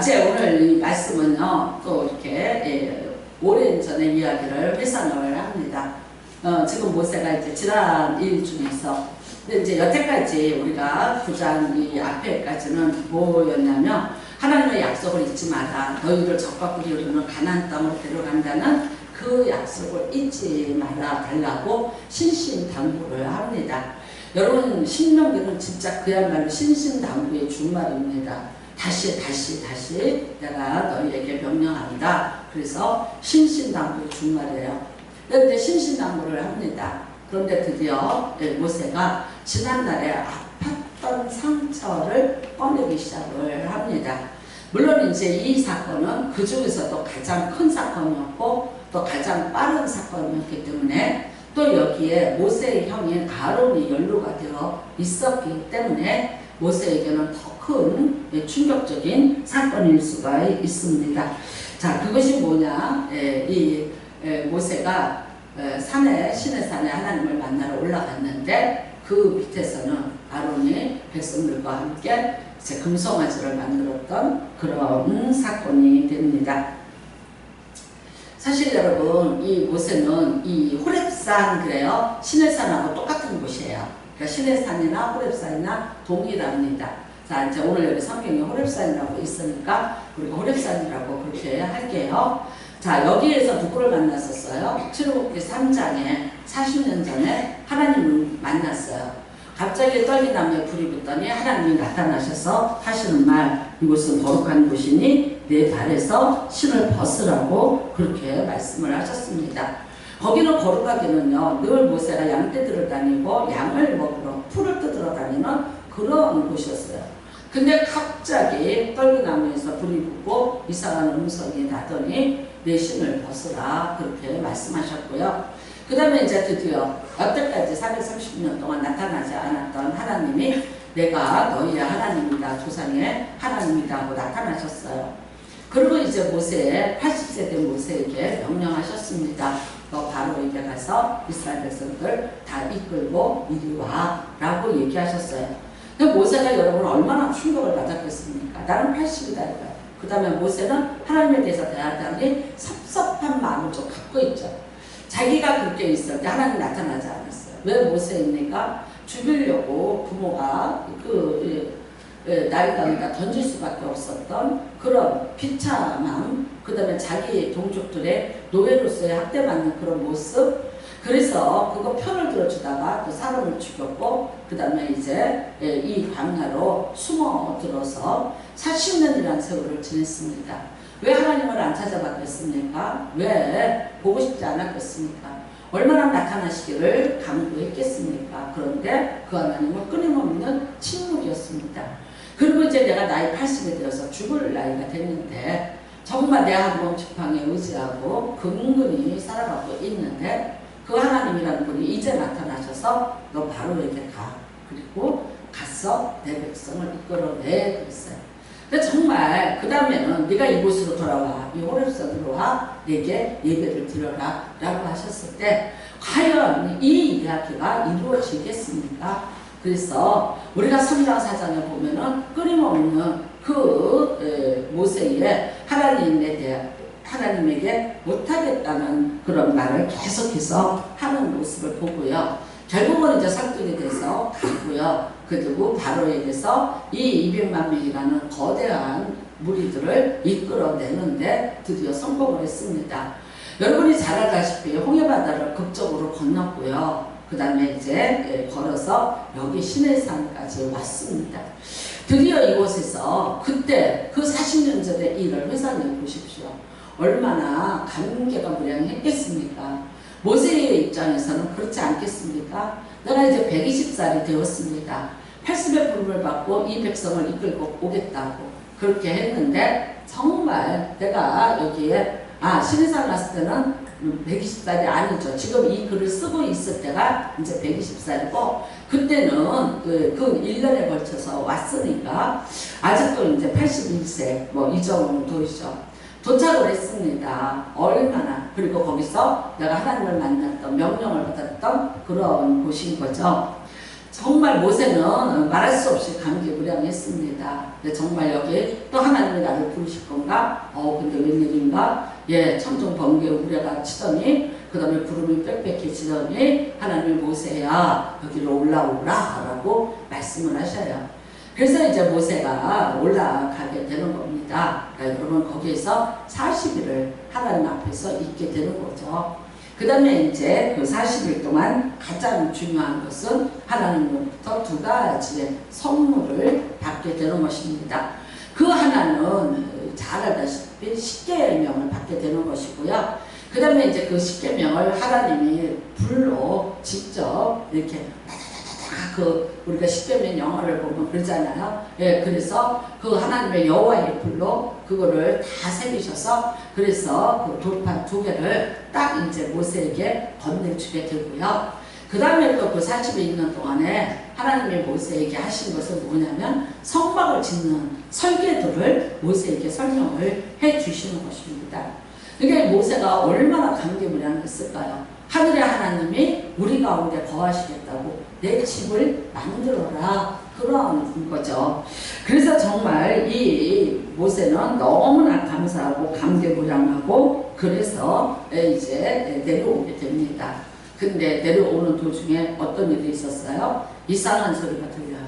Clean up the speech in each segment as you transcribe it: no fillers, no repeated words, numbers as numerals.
제 오늘 이 말씀은요, 또 이렇게, 오랜 전의 이야기를 회상을 합니다. 지금 모세가 이제 지난 일 중에서, 근데 이제 여태까지 우리가 9장 이 앞에까지는 뭐였냐면, 하나님의 약속을 잊지 마라. 너희를 적과 꿀이 흐르는 가나안 땅으로 데려간다는 그 약속을 잊지 말아 달라고 신신당부를 합니다. 여러분, 신명기는 진짜 그야말로 신신당부의 준말입니다. 다시 내가 너희에게 명령한다. 그래서 신신당부의 준말이에요. 그런데 신신당부를 합니다. 그런데 드디어 모세가 지난날에 아팠던 상처를 꺼내기 시작을 합니다. 물론 이제 이 사건은 그 중에서도 가장 큰 사건이었고 또 가장 빠른 사건이었기 때문에 또 여기에 모세의 형인 아론이 연루가 되어 있었기 때문에 모세에게는 더 큰 충격적인 사건일 수가 있습니다. 자, 그것이 뭐냐? 모세가 시내 산에 하나님을 만나러 올라갔는데 그 밑에서는 아론이 백성들과 함께 이제 금송아지를 만들었던 그런 사건이 됩니다. 사실 여러분, 이 모세는 이 호렙산 그래요. 시내산하고 똑같은 곳이에요. 그러니까 시내산이나 호렙산이나 동일합니다. 자, 이제 오늘 여기 성경에 호렙산이라고 있으니까 우리가 호렙산이라고 그렇게 할게요. 자, 여기에서 누구를 만났었어요? 출애굽기 3장에 40년 전에 하나님을 만났어요. 갑자기 떨기나무에 불이 붙더니 하나님이 나타나셔서 하시는 말, 이곳은 거룩한 곳이니 내 발에서 신을 벗으라고 그렇게 말씀을 하셨습니다. 거기는 거룩하기는요, 늘 모세가 양떼들을 다니고 양을 먹으러 풀을 뜯으러 다니는 그런 곳이었어요. 근데 갑자기 떨기나무에서 불이 붙고 이상한 음성이 나더니 내 신을 벗으라 그렇게 말씀하셨고요. 그 다음에 이제 드디어 여태까지 430년 동안 나타나지 않았던 하나님이 내가 너희의 하나님이다, 조상의 하나님이다 하고 나타나셨어요. 그리고 이제 80세 된 모세에게 명령하셨습니다. 너 바로에게 가서 이스라엘 백성들 다 이끌고 이리 와 라고 얘기하셨어요. 근데 모세가 여러분 얼마나 충격을 받았겠습니까? 나는 80이다 이거야. 그 다음에 모세는 하나님에 대해서 대하다니 섭섭한 마음을 좀 갖고 있죠. 자기가 그렇게 있을 때 하나님 나타나지 않았어요. 왜 모세입니까? 죽이려고 부모가 나이 가운데 던질 수밖에 없었던 그런 비참함, 그 다음에 자기 동족들의 노예로서의 학대받는 그런 모습, 그래서 그거 편을 들어주다가 또 사람을 죽였고 그 다음에 이제 이 광야로 숨어 들어서 40년이라는 세월을 지냈습니다. 왜 하나님을 안 찾아봤겠습니까? 왜 보고 싶지 않았겠습니까? 얼마나 나타나시기를 강구했겠습니까? 그런데 그 하나님은 끊임없는 침묵이었습니다. 그리고 이제 내가 나이 80이 되어서 죽을 나이가 됐는데 정말 내 한몸 지팡이에 의지하고 근근히 살아가고 있는데 그 하나님이라는 분이 이제 나타나셔서 너 바로에게 가. 그리고 가서 내 백성을 이끌어내 그랬어요. 근데 정말 그 다음에는 네가 이곳으로 돌아와, 이 호렙산으로 와, 내게 예배를 드려라 라고 하셨을 때 과연 이 이야기가 이루어지겠습니까? 그래서 우리가 3장 4장에 보면은 끊임없는 그 모세의 하나님에게 못하겠다는 그런 말을 계속해서 하는 모습을 보고요. 결국은 이제 설득이 돼서 가고요. 그리고 바로에게서 이 200만 명이라는 거대한 무리들을 이끌어내는데 드디어 성공을 했습니다. 여러분이 잘 알다시피 홍해바다를 극적으로 건넜고요. 그 다음에 이제 걸어서 여기 시내산까지 왔습니다. 드디어 이곳에서 그때 그 40년 전의 일을 회상해 보십시오. 얼마나 감개가 무량했겠습니까? 모세의 입장에서는 그렇지 않겠습니까? 내가 이제 120살이 되었습니다. 80의 부름을 받고 이 백성을 이끌고 오겠다고 그렇게 했는데 정말 내가 여기에 시내산 갔을 때는 120살이 아니죠. 지금 이 글을 쓰고 있을 때가 이제 120살이고 그때는 그 1년에 걸쳐서 왔으니까 아직도 이제 81세 뭐 이 정도이죠. 도착을 했습니다. 얼마나. 그리고 거기서 내가 하나님을 만났던 명령을 받았던 그런 곳인 거죠. 정말 모세는 말할 수 없이 감개무량했습니다. 정말 여기 또 하나님이 나를 부르실 건가? 근데 웬일인가? 천둥 번개 우레가 치더니 그 다음에 구름이 빽빽해지더니 하나님이 모세야 여기로 올라오라 라고 말씀을 하셔요. 그래서 이제 모세가 올라가게 되는 겁니다. 그러니까 여러분 거기에서 40일을 하나님 앞에서 있게 되는 거죠. 그 다음에 이제 그 40일 동안 가장 중요한 것은 하나님으로부터 두 가지의 선물을 받게 되는 것입니다. 그 하나는 잘 알다시피 십계명을 받게 되는 것이고요. 그 다음에 이제 그 십계명을 하나님이 불로 직접 이렇게 우리가 십계명 영화를 보면 그러잖아요. 그래서 그 하나님의 여호와의 불로 그거를 다 새기셔서 그래서 그 돌판 두 개를 딱 이제 모세에게 건네주게 되고요. 그 다음에 또 그 40일 있는 동안에 하나님이 모세에게 하신 것은 뭐냐면 성막을 짓는 설계도를 모세에게 설명을 해 주시는 것입니다. 그러니까 모세가 얼마나 감개무량했을까요? 하늘의 하나님이 우리 가운데 거하시겠다고 내 집을 만들어라 그런 거죠. 그래서 정말 이 모세는 너무나 감사하고 감개무량하고 그래서 이제 내려오게 됩니다. 근데 내려오는 도중에 어떤 일이 있었어요? 이상한 소리가 들려요.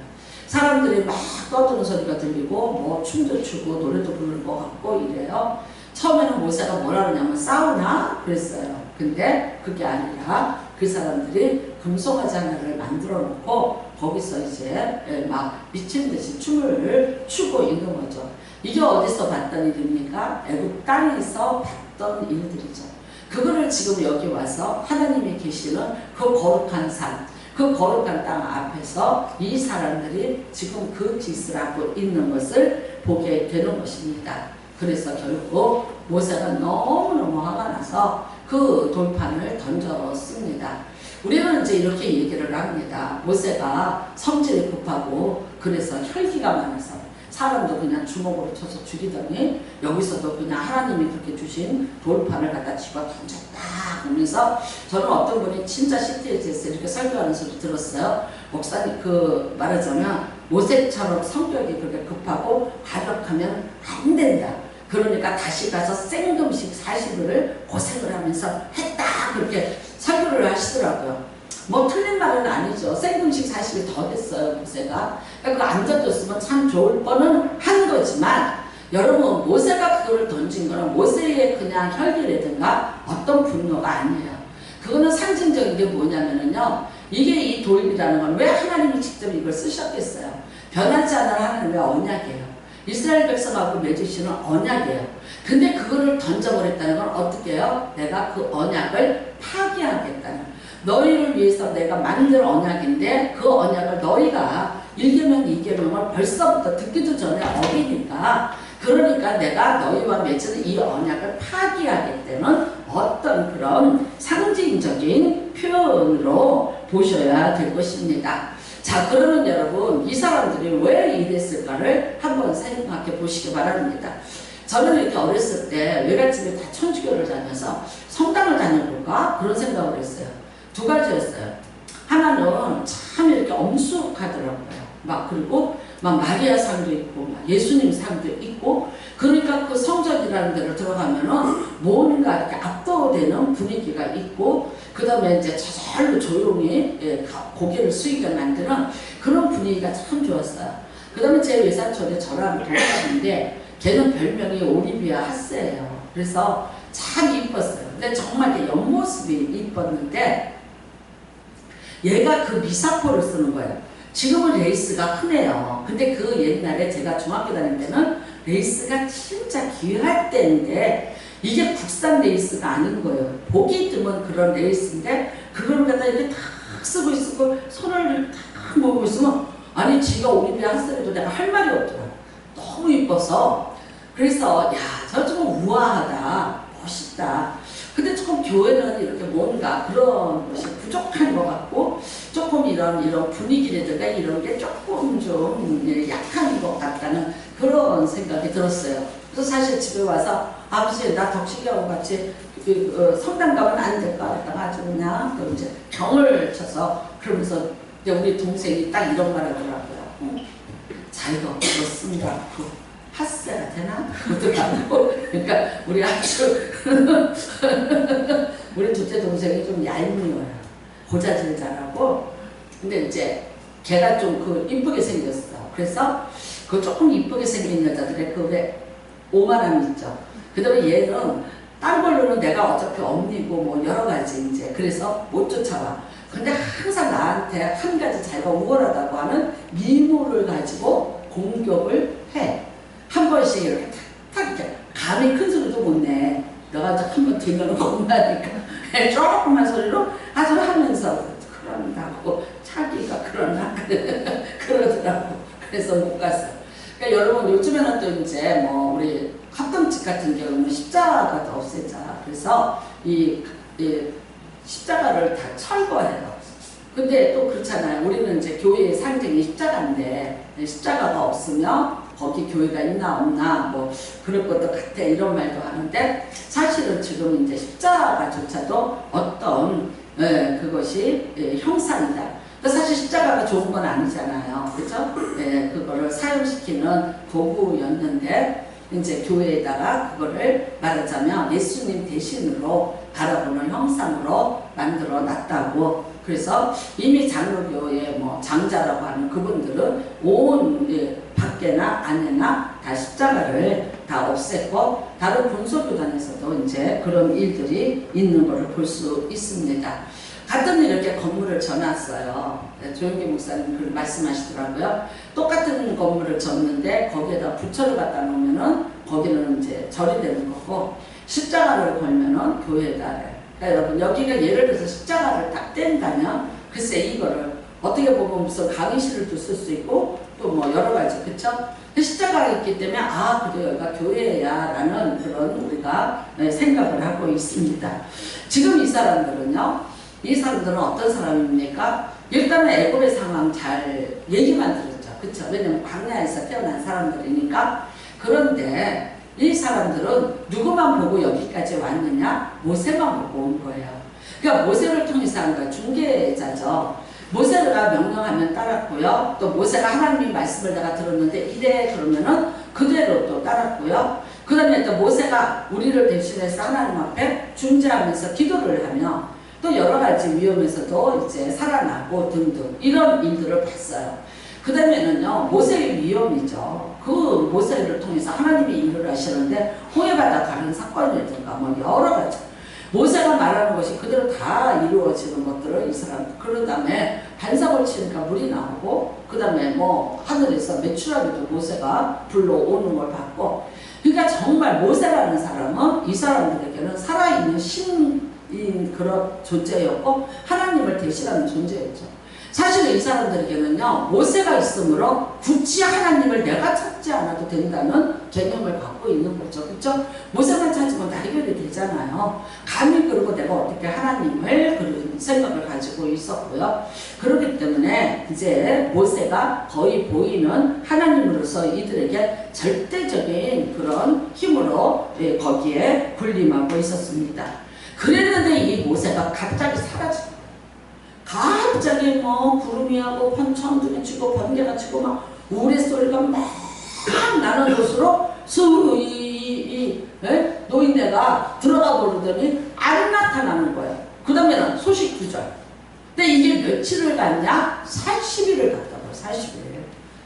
사람들이 막 떠드는 소리가 들리고 뭐 춤도 추고 노래도 부르는 것 같고 이래요. 처음에는 모세가 뭐라 그러냐면 싸우나? 그랬어요. 근데 그게 아니라 그 사람들이 금송아지 하나를 만들어 놓고 거기서 이제 막 미친 듯이 춤을 추고 있는 거죠. 이게 어디서 봤던 일입니까? 애굽 땅에서 봤던 일들이죠. 그거를 지금 여기 와서 하나님이 계시는 그 거룩한 산, 그 거룩한 땅 앞에서 이 사람들이 지금 그 짓을 하고 있는 것을 보게 되는 것입니다. 그래서 결국 모세가 너무너무 화가 나서 그 돌판을 던졌습니다. 우리는 이제 이렇게 얘기를 합니다. 모세가 성질이 급하고 그래서 혈기가 많아서 사람도 그냥 주먹으로 쳐서 죽이더니 여기서도 그냥 하나님이 그렇게 주신 돌판을 갖다 집어 던졌다 하면서 저는 어떤 분이 진짜 CTS에서 이렇게 설교하는 소리 들었어요. 목사님 그 말하자면 모세처럼 성격이 그렇게 급하고 가격하면 안 된다. 그러니까 다시 가서 생금식 40일을 고생을 하면서 했다 그렇게 설교를 하시더라고요. 뭐 틀린 말은 아니죠. 생금식 40일 더 됐어요 모세가. 그러니까 그거 안 던졌으면 참 좋을 뻔은 한 거지만 여러분 모세가 그거를 던진 거는 모세의 그냥 혈기라든가 어떤 분노가 아니에요. 그거는 상징적인 게 뭐냐면요. 이게 이 돌이라는 건 왜 하나님이 직접 이걸 쓰셨겠어요. 변하지 않는 하나님의 언약이에요. 이스라엘 백성하고 맺으시는 언약이에요. 근데 그거를 던져버렸다는 건 어떻게 해요? 내가 그 언약을 파기하겠다는 너희를 위해서 내가 만든 언약인데 그 언약을 너희가 1계명 2계명을 벌써부터 듣기도 전에 어기니까 그러니까 내가 너희와 맺은 이 언약을 파기하겠다는 어떤 그런 상징적인 표현으로 보셔야 될 것입니다. 자, 그러면 여러분 이 사람들이 왜 이랬을까를 한번 생각해 보시기 바랍니다. 저는 이렇게 어렸을 때 외갓집에 다 천주교를 다녀서 성당을 다녀볼까 그런 생각을 했어요. 두 가지였어요. 하나는 참 이렇게 엄숙하더라고요. 그리고 마리아 상도 있고 예수님 상도 있고 그러니까 그 성전이라는 데를 들어가면은 뭔가 이렇게 압도되는 분위기가 있고 그 다음에 이제 저절로 조용히 고개를 숙이게 만드는 그런 분위기가 참 좋았어요. 그 다음에 제 외사촌에 저랑 동갑인데 걔는 별명이 오리비아 하스예요. 그래서 참 이뻤어요. 근데 정말 그 옆모습이 이뻤는데 얘가 그 미사포를 쓰는 거예요. 지금은 레이스가 흔해요. 근데 그 옛날에 제가 중학교 다닐 때는 레이스가 진짜 귀할 때인데 이게 국산 레이스가 아닌 거예요. 보기 드문 그런 레이스인데 그걸 갖다 이렇게 탁 쓰고 있고 손을 탁 모으고 있으면 아니 지가 오리비아 하스래도 내가 할 말이 없더라. 너무 이뻐서 그래서 야 저 좀 우아하다 멋있다. 근데 조금 교회는 이렇게 뭔가 그런 것이 부족한 것 같고 조금 이런 분위기라든가 이런 게 조금 좀 약한 것 같다는 그런 생각이 들었어요. 그래서 사실 집에 와서 아버지 나 덕식이하고 같이 성당 가면 안 될까 했다가 아주 그냥 또 이제 병을 쳐서 그러면서 근데 우리 동생이 딱 이런 말 하더라고요. 자기가 그거 쓴다고 핫세가 되나? 그러더라고. 그러니까 우리 아주 우리 둘째 동생이 좀 얄미워요. 고자질 잘하고. 근데 이제 걔가 좀 그 이쁘게 생겼어. 그래서 그 조금 이쁘게 생긴 여자들의 그 왜 오만함 있죠. 그 다음에 얘는 딴 걸로는 내가 어차피 언니고 뭐 여러 가지 이제 그래서 못 쫓아와. 근데 항상 나한테 한 가지 자기가 우월하다고 하는 미모를 가지고 공격을 해. 한 번씩 이렇게 탁탁 이렇게 감히 큰 소리도 못 내. 너가 한번 들면 겁나니까 조금만 소리로 아주 하면서 그런다고 자기가 그러나 그러더라고. 그래서 못 갔어. 그러니까 여러분 요즘에는 또 이제 뭐 우리 합동집 같은 경우는 십자가가 더 없애잖아. 그래서 이 십자가를 다 철거해요. 근데 또 그렇잖아요. 우리는 이제 교회의 상징이 십자가인데 십자가가 없으면 거기 교회가 있나 없나 뭐 그럴 것도 같아 이런 말도 하는데 사실은 지금 이제 십자가조차도 어떤 그것이 형상이다. 사실 십자가가 좋은 건 아니잖아요. 그죠? 그거를 사용시키는 도구였는데 이제 교회에다가 그거를 말하자면 예수님 대신으로 바라보는 형상으로 만들어 놨다고. 그래서 이미 장로교의 뭐 장자라고 하는 그분들은 온 밖에나 안에나 다 십자가를 다 없앴고 다른 군소교단에서도 이제 그런 일들이 있는 것을 볼 수 있습니다. 갔더니 이렇게 건물을 져놨어요. 조영기 목사님 그 말씀하시더라고요. 똑같은 건물을 졌는데 거기에다 부처를 갖다 놓으면은 거기는 이제 절이 되는 거고 십자가를 걸면은 교회에다. 그러니까 여러분 여기가 예를 들어서 십자가를 딱 뗀다면 글쎄 이거를 어떻게 보면 무슨 강의실을 쓸 수 있고 또 뭐 여러 가지 그쵸? 십자가가 있기 때문에 아 그래 여기가 교회야 라는 그런 우리가 생각을 하고 있습니다. 지금 이 사람들은요. 이 사람들은 어떤 사람입니까? 일단은 애굽의 상황 잘 얘기만 들었죠. 그쵸? 왜냐면 광야에서 태어난 사람들이니까. 그런데 이 사람들은 누구만 보고 여기까지 왔느냐? 모세만 보고 온 거예요. 그러니까 모세를 통해서 한 거예요. 중개자죠. 모세가 명령하면 따랐고요. 또 모세가 하나님의 말씀을 내가 들었는데 이래 그러면은 그대로 또 따랐고요. 그 다음에 또 모세가 우리를 대신해서 하나님 앞에 중재하면서 기도를 하며 또 여러 가지 위험에서도 이제 살아나고 등등 이런 일들을 봤어요. 그 다음에는요 모세의 위험이죠. 그 모세를 통해서 하나님이 일을 하시는데 홍해바다 가는 사건이라든가 뭐 여러 가지 모세가 말하는 것이 그대로 다 이루어지는 것들을 이 사람 그런 다음에 반석을 치니까 물이 나오고 그 다음에 뭐 하늘에서 메추라기도 모세가 불러오는 걸 봤고 그러니까 정말 모세라는 사람은 이 사람들에게는 살아있는 신인 그런 존재였고 하나님을 대신하는 존재였죠. 사실은 이 사람들에게는요 모세가 있으므로 굳이 하나님을 내가 찾지 않아도 된다는 개념을 갖고 있는 거죠. 그렇죠? 모세만 찾으면 다 해결이 되잖아요. 감히 그러고 내가 어떻게 하나님을 그런 생각을 가지고 있었고요. 그렇기 때문에 이제 모세가 거의 보이는 하나님으로서 이들에게 절대적인 그런 힘으로 거기에 군림하고 있었습니다. 그랬는데 이 모세가 갑자기 사라집니다. 갑자기 뭐 구름이 하고 천둥이 치고 번개가 치고 막 우레소리가 막 나는 곳으로 노인네가 들어가 버리더니 안 나타나는 거예요. 그 다음에는 소식 두절. 근데 이게 며칠을 갔냐? 40일을 갔다고요. 40일.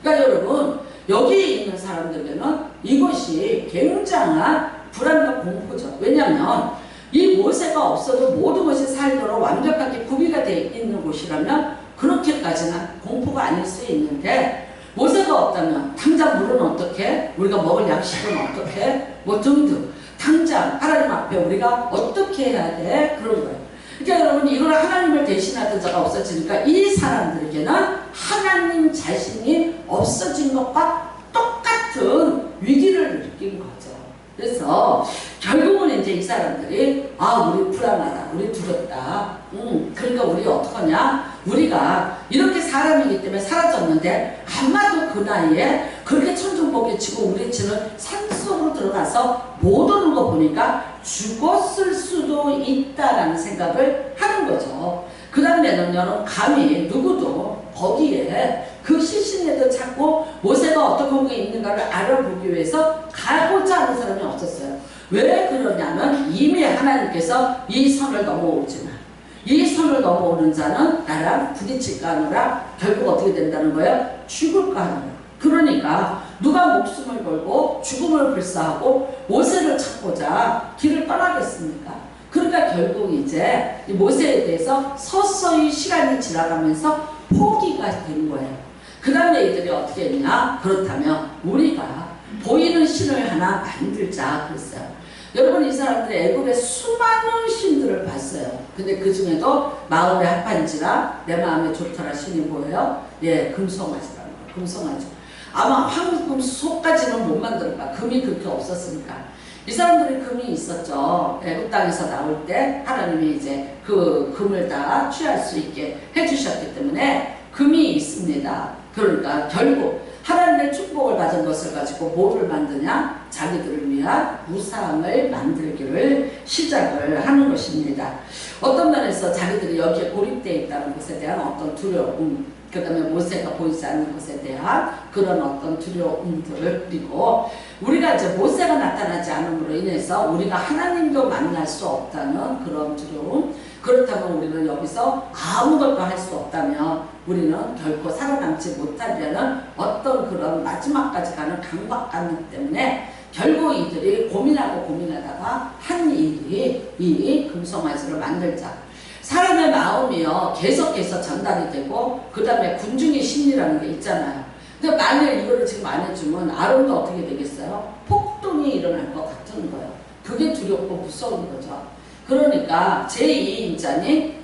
그러니까 여러분 여기 있는 사람들에게는 이것이 굉장한 불안과 공포죠. 왜냐하면 이 모세가 없어도 모든 것이 살도록 완벽하게 구비가 되어 있는 곳이라면 그렇게까지는 공포가 아닐 수 있는데 모세가 없다면 당장 물은 어떻게? 우리가 먹을 양식은 어떻게? 뭐 등등 당장 하나님 앞에 우리가 어떻게 해야 돼? 그런 거예요. 그러니까 여러분 이걸 하나님을 대신하던 자가 없어지니까 이 사람들에게는 하나님 자신이 없어진 것과 똑같은 위기를 느낀 거죠. 그래서 결국은 이제 이 사람들이 우리 불안하다, 우리 두렵다. 그러니까 우리 어떡하냐? 우리가 이렇게 사람이기 때문에 사라졌는데 아마도 그 나이에 그렇게 천둥번개 치고 우리 치는 산속으로 들어가서 못 오는 거 보니까 죽었을 수도 있다라는 생각을 하는 거죠. 그 다음에는 여러분 감히 누구도 거기에 그 시신에도 찾고 모세가 어떤 게 있는가를 알아보기 위해서 가고자 하는 사람이 없었어요. 왜 그러냐면 이미 하나님께서 이 선을 넘어오지 마. 이 선을 넘어오는 자는 나랑 부딪힐까 하노라. 결국 어떻게 된다는 거예요? 죽을까 하노라. 그러니까 누가 목숨을 걸고 죽음을 불사하고 모세를 찾고자 길을 떠나겠습니까? 그러니까 결국 이제 모세에 대해서 서서히 시간이 지나가면서 포기가 된 거예요. 그 다음에 이들이 어떻게 했냐? 그렇다면 우리가 보이는 신을 하나 만들자 그랬어요. 여러분, 이 사람들이 애굽의 수많은 신들을 봤어요. 근데 그 중에도 마음에 합한지라 내 마음에 좋더라 신이 뭐예요? 예, 금송아지라는 거예요. 금송아지. 아마 황금 소까지는 못 만들 거야. 금이 그렇게 없었으니까. 이 사람들이 금이 있었죠. 애굽 땅에서 나올 때 하나님이 이제 그 금을 다 취할 수 있게 해주셨기 때문에 금이 있습니다. 그러니까 결국 하나님의 축복을 받은 것을 가지고 뭐를 만드냐? 자기들을 위한 우상을 만들기를 시작을 하는 것입니다. 어떤 면에서 자기들이 여기에 고립되어 있다는 것에 대한 어떤 두려움, 그 다음에 모세가 보이지 않는 것에 대한 그런 어떤 두려움들을, 그리고 우리가 이제 모세가 나타나지 않음으로 인해서 우리가 하나님도 만날 수 없다는 그런 두려움, 그렇다면 우리는 여기서 아무것도 할 수 없다면 우리는 결코 살아남지 못하려는 어떤 그런 마지막까지 가는 강박감 때문에 결국 이들이 고민하다가 한 일이 이 금송아지를 만들자. 사람의 마음이요 계속해서 전달이 되고 그 다음에 군중의 심리라는 게 있잖아요. 근데 만약 이거를 지금 안 해주면 아론도 어떻게 되겠어요? 폭동이 일어날 것 같은 거예요. 그게 두렵고 무서운 거죠. 그러니까 제2인자인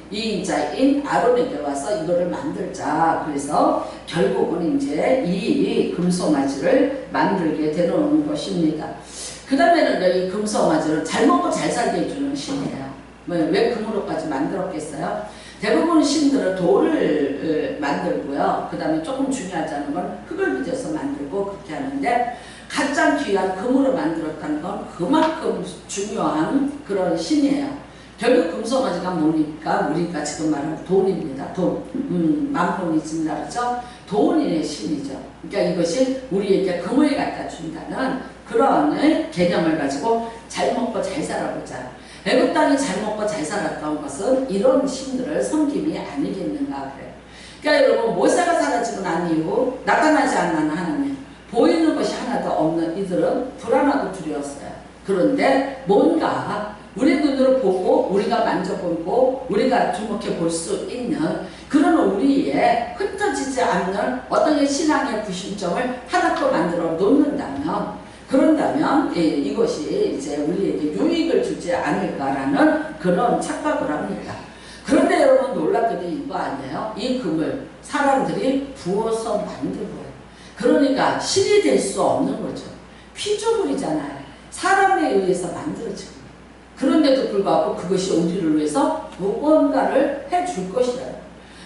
아론에게 와서 이거를 만들자. 그래서 결국은 이제 이 금송아지를 만들게 되는 것입니다. 그 다음에는 이 금송아지를 잘 먹고 잘 살게 해주는 신이에요. 왜 금으로까지 만들었겠어요? 대부분 신들은 돌을 만들고요. 그 다음에 조금 중요하지 않은 건 흙을 빚어서 만들고 그렇게 하는데 가장 귀한 금으로 만들었다는 건 그만큼 중요한 그런 신이에요. 결국 금송아지가 뭡니까? 우리가 지금 말하는 돈입니다. 돈. 만폰이즘이라 그러죠? 돈의 신이죠. 그러니까 이것이 우리에게 금을 갖다 준다는 그런 개념을 가지고 잘 먹고 잘 살아보자. 애굽 땅이 잘 먹고 잘 살았던 것은 이런 신들을 섬김이 아니겠는가 그래요. 그러니까 여러분, 모세가 사라지고 난 이후 나타나지 않는 하나님, 보이는 것이 하나도 없는 이들은 불안하고 두려웠어요. 그런데 뭔가 우리 눈으로 보고 우리가 만져보고 우리가 주목해 볼 수 있는 그런 우리의 흩어지지 않는 어떤 신앙의 구심점을 하나 또 만들어 놓는다면, 그런다면 이것이 이제 우리에게 유익을 주지 않을까라는 그런 착각을 합니다. 그런데 여러분, 놀랍게도 이거 아니에요? 이 금을 사람들이 부어서 만든 거예요. 그러니까 신이 될 수 없는 거죠. 피조물이잖아요. 사람에 의해서 만들어진 거예요. 그런데도 불구하고 그것이 우리를 위해서 무언가를 해줄 것이라요.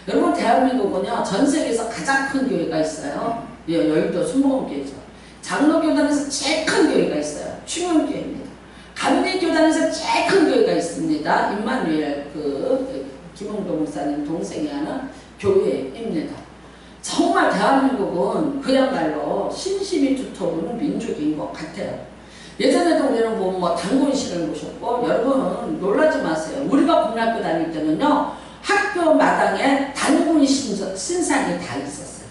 여러분, 대한민국은요 전 세계에서 가장 큰 교회가 있어요. 여의도 순복음교회죠. 장로교단에서 제일 큰 교회가 있어요. 충영교회입니다. 감리교단에서 제일 큰 교회가 있습니다. 임마누엘 김홍도 목사님 동생이 하는 교회입니다. 정말 대한민국은 그야말로 신심이 두터우는 민족인 것 같아요. 예전에도 우리는 보면 뭐 단군신을 모셨고, 여러분 놀라지 마세요. 우리가 국민학교 다닐 때는요 학교 마당에 단군 신상이 다 있었어요.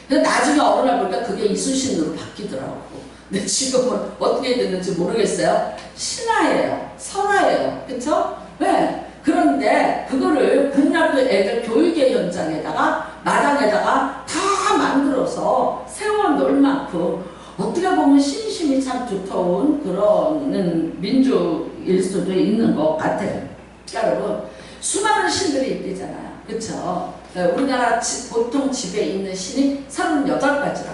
근데 나중에 어느 날 보니까 그게 이수신으로 바뀌더라고. 근데 지금은 어떻게 됐는지 모르겠어요. 신화예요. 설화예요. 그쵸? 네. 그런데 그거를 국민학교 애들 교육의 현장에다가 마당에다가 다 만들어서 세워놓을 만큼 어떻게 보면 신심이 참 두터운 그런 민족일 수도 있는 것 같아요. 여러분, 수많은 신들이 있잖아요. 그쵸? 우리나라 보통 집에 있는 신이 38가지라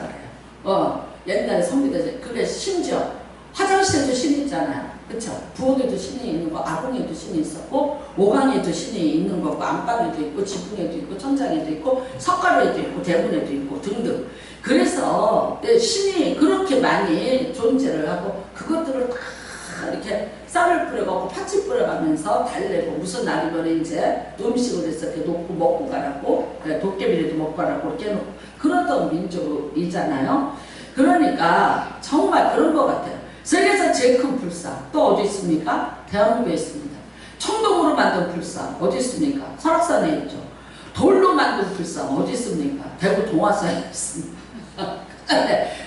그래요. 옛날에 성비대, 그게 심지어 화장실에도 신이 있잖아요. 그쵸? 부엌에도 신이 있는 거, 아궁에도 신이 있었고, 오강에도 신이 있는 거고, 안방에도 있고, 지붕에도 있고, 천장에도 있고, 석가래에도 있고, 대문에도 있고, 등등. 그래서 신이 그렇게 많이 존재를 하고, 그것들을 다 이렇게 쌀을 뿌려갖고 팥을 뿌려가면서 달래고 무슨 날이면 이제 음식을 해서 이렇게 놓고 먹고 가라고 도깨비라도 먹고 가라고 이렇게 해놓고 그러던 민족이잖아요. 그러니까 정말 그런 것 같아요. 세계에서 제일 큰 불상 또 어디 있습니까? 대한민국에 있습니다. 청동으로 만든 불상 어디 있습니까? 설악산에 있죠. 돌로 만든 불상 어디 있습니까? 대구 동화산에 있습니다.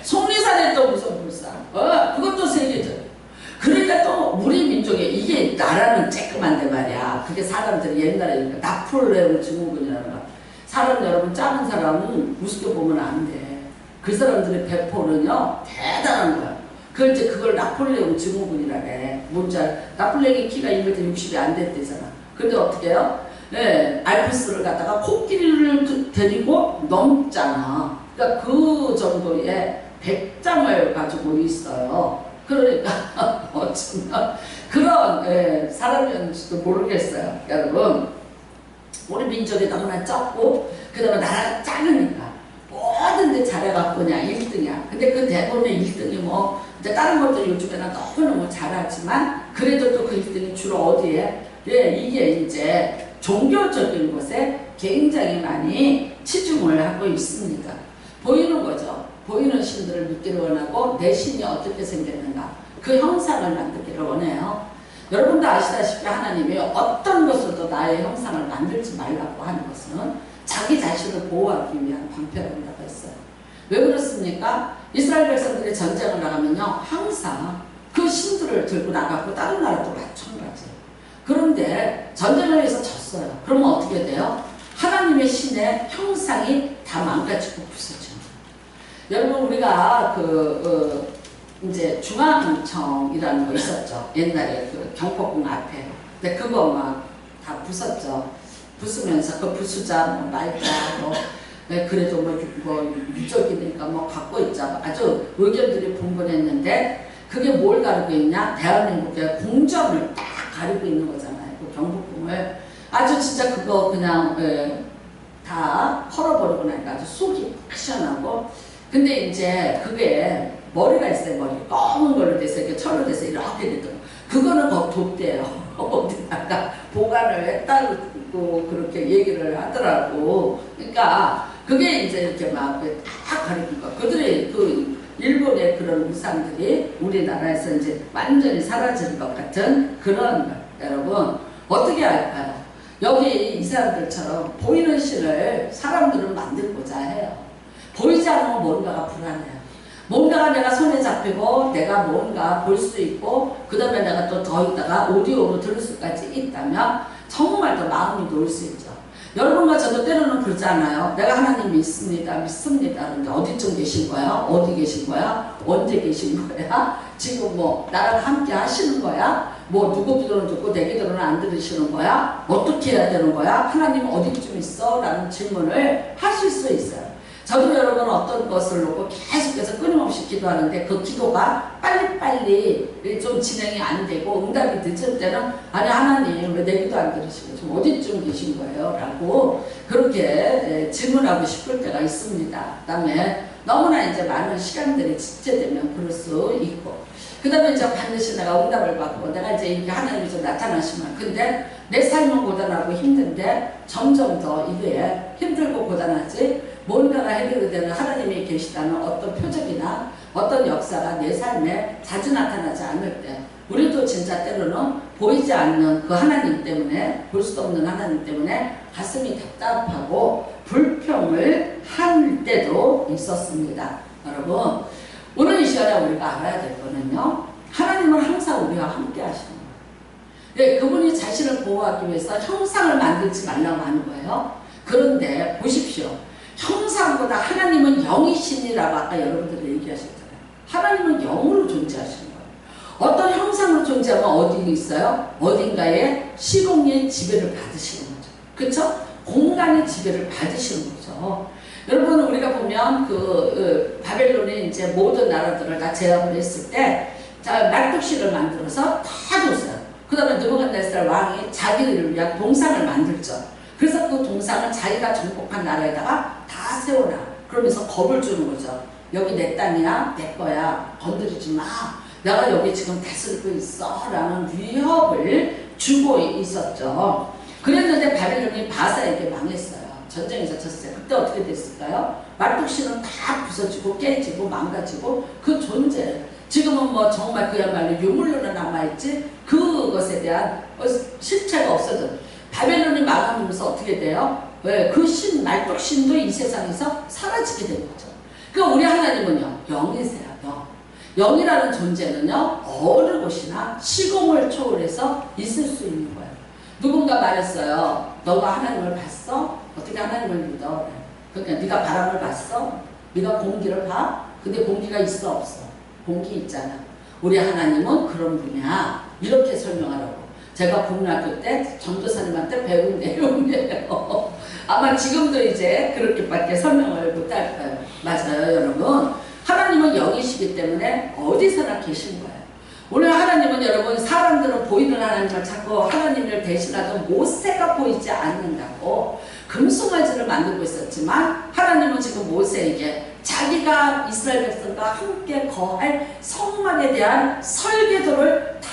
속리산에 또 무슨 불상 그것도 세계적. 그러니까 또 우리 민족의 이게 나라는 쬐끄만데 말이야. 그게 사람들이 옛날에 나폴레옹 증후군이라는 거. 사람 여러분 작은 사람은 우습게 보면 안 돼. 그 사람들의 배포는요 대단한 거야. 그걸 나폴레옹 증후군이라네. 뭔지 나폴레옹의 키가 2m 60이 안 됐대잖아. 근데 어떻게 해요? 네, 알프스를 갖다가 코끼리를 데리고 넘잖아. 그러니까 그 정도의 백장을 가지고 있어요. 그러니까 어쩌면 그런 사람이었는지도 모르겠어요. 여러분 우리 민족이 너무나 적고 그 다음에 나라가 작으니까 뭐든지 잘해갖고 그냥 1등이야. 근데 그 대부분의 1등이 뭐 이제 다른 것들 요즘에는 너무너무 잘하지만 그래도 또 그 1등이 주로 어디에 이게 이제 종교적인 것에 굉장히 많이 치중을 하고 있습니다. 보이는 거죠. 보이는 신들을 믿기를 원하고 내 신이 어떻게 생겼는가 그 형상을 만들기를 원해요. 여러분도 아시다시피 하나님이 어떤 것으로도 나의 형상을 만들지 말라고 하는 것은 자기 자신을 보호하기 위한 방패라고 했어요. 왜 그렇습니까? 이스라엘 백성들이 전쟁을 나가면요 항상 그 신들을 들고 나가고 다른 나라도 마찬가지예요. 그런데 전쟁을 해서 졌어요. 그러면 어떻게 돼요? 하나님의 신의 형상이 다 망가지고 부서져요. 여러분 우리가 이제 중앙청이라는 거 있었죠. 옛날에 그 경복궁 앞에. 근데 그거 막 다 부쉈죠. 부수면서 그 부수자 뭐 말자 뭐 그래도 뭐 유적이니까 뭐 갖고 있자 아주 의견들이 분분했는데 그게 뭘 가리고 있냐? 대한민국의 궁전을 딱 가리고 있는 거잖아요. 그 경복궁을 아주 진짜 그거 그냥 다 헐어버리고 나니까 아주 속이 팍 시원하고 근데 이제 그게 머리가 있어요. 머리 검은 걸로 돼서 이렇게 철로 돼서 이렇게 되더라고요. 그거는 거기 뒀대요. 어디다가 보관을 했다고 그렇게 얘기를 하더라고. 그러니까 그게 이제 이렇게 막 다 가리킨 거. 그들의 그 일본의 그런 우상들이 우리나라에서 이제 완전히 사라질 것 같은 그런 거. 여러분 어떻게 할까요? 여기 이 사람들처럼 보이는 신을 사람들은 만들고자 해요. 보이지 않으면 뭔가가 불안해요. 뭔가가 내가 손에 잡히고 내가 뭔가 볼 수 있고 그 다음에 내가 또 더 있다가 오디오로 들을 수까지 있다면 정말 더 마음이 놓일 수 있죠. 여러분과 저도 때로는 그러잖아요. 내가 하나님 믿습니다. 그런데 어디쯤 계신 거야? 어디 계신 거야? 언제 계신 거야? 지금 뭐 나랑 함께 하시는 거야? 뭐 누구 기도는 듣고 내 기도는 안 들으시는 거야? 어떻게 해야 되는 거야? 하나님 어디쯤 있어? 라는 질문을 하실 수 있어요. 저도 여러분 어떤 것을 놓고 계속해서 끊임없이 기도하는데 그 기도가 빨리빨리 좀 진행이 안 되고 응답이 늦을 때는 아니 하나님 왜 내 기도 안 들으시고 좀 어디쯤 계신 거예요? 라고 그렇게 질문하고 싶을 때가 있습니다. 그 다음에 너무나 이제 많은 시간들이 지체되면 그럴 수 있고 그 다음에 이제 반드시 내가 응답을 받고 내가 이제 이렇게 하나님이 좀 나타나시면 근데 내 삶은 고단하고 힘든데 점점 더 이게 힘들고 고단하지 뭔가가 해결되는 하나님이 계시다는 어떤 표적이나 어떤 역사가 내 삶에 자주 나타나지 않을 때 우리도 진짜 때로는 보이지 않는 그 하나님 때문에 볼 수도 없는 하나님 때문에 가슴이 답답하고 불평을 할 때도 있었습니다. 여러분 오늘 이 시간에 우리가 알아야 될 거는요. 하나님은 항상 우리와 함께 하시는 거예요. 네, 그분이 자신을 보호하기 위해서 형상을 만들지 말라고 하는 거예요. 그런데 보십시오. 형상보다 하나님은 영이신이라고 아까 여러분들이 얘기하셨잖아요. 하나님은 영으로 존재하시는 거예요. 어떤 형상으로 존재하면 어디 있어요? 어딘가에 시공의 지배를 받으시는 거죠. 그렇죠? 공간의 지배를 받으시는 거죠. 여러분 우리가 보면 바벨론이 이제 모든 나라들을 다 제압을 했을 때 말뚝실을 만들어서 다 뒀어요. 그 다음에 느부갓네살 왕이 자기를 위한 동상을 만들죠. 그래서 그 동상을 자기가 정복한 나라에다가 다 세워놔. 그러면서 겁을 주는 거죠. 여기 내 땅이야, 내 거야, 건드리지 마. 내가 여기 지금 다스리고 있어 라는 위협을 주고 있었죠. 그랬는데 바벨론이 바사에게 망했어요. 전쟁에서 졌어요. 그때 어떻게 됐을까요? 말뚝신은 다 부서지고 깨지고 망가지고 그 존재, 지금은 뭐 정말 그야말로 유물로는 남아있지 그것에 대한 실체가 없어져. 바벨론이 망하면서 어떻게 돼요? 왜? 그 신, 말뚝신도 이 세상에서 사라지게 된 거죠. 그러니까 우리 하나님은요, 영이세요. 영. 영이라는 존재는요, 어느 곳이나 시공을 초월해서 있을 수 있는 거예요. 누군가 말했어요. 너가 하나님을 봤어? 어떻게 하나님을 믿어? 그러니까 네가 바람을 봤어? 네가 공기를 봐? 근데 공기가 있어 없어? 공기 있잖아. 우리 하나님은 그런 분이야. 이렇게 설명하라고. 제가 국민학교 때 전도사님한테 배운 내용이에요. 아마 지금도 이제 그렇게밖에 설명을 못할 거예요. 맞아요, 여러분. 하나님은 영이시기 때문에 어디서나 계신 거예요. 오늘 하나님은 여러분, 사람들은 보이는 하나님을 찾고 하나님을 대신하던 모세가 보이지 않는다고 금송아지를 만들고 있었지만, 하나님은 지금 모세에게 자기가 이스라엘 백성과 함께 거할 성막에 대한 설계도를 다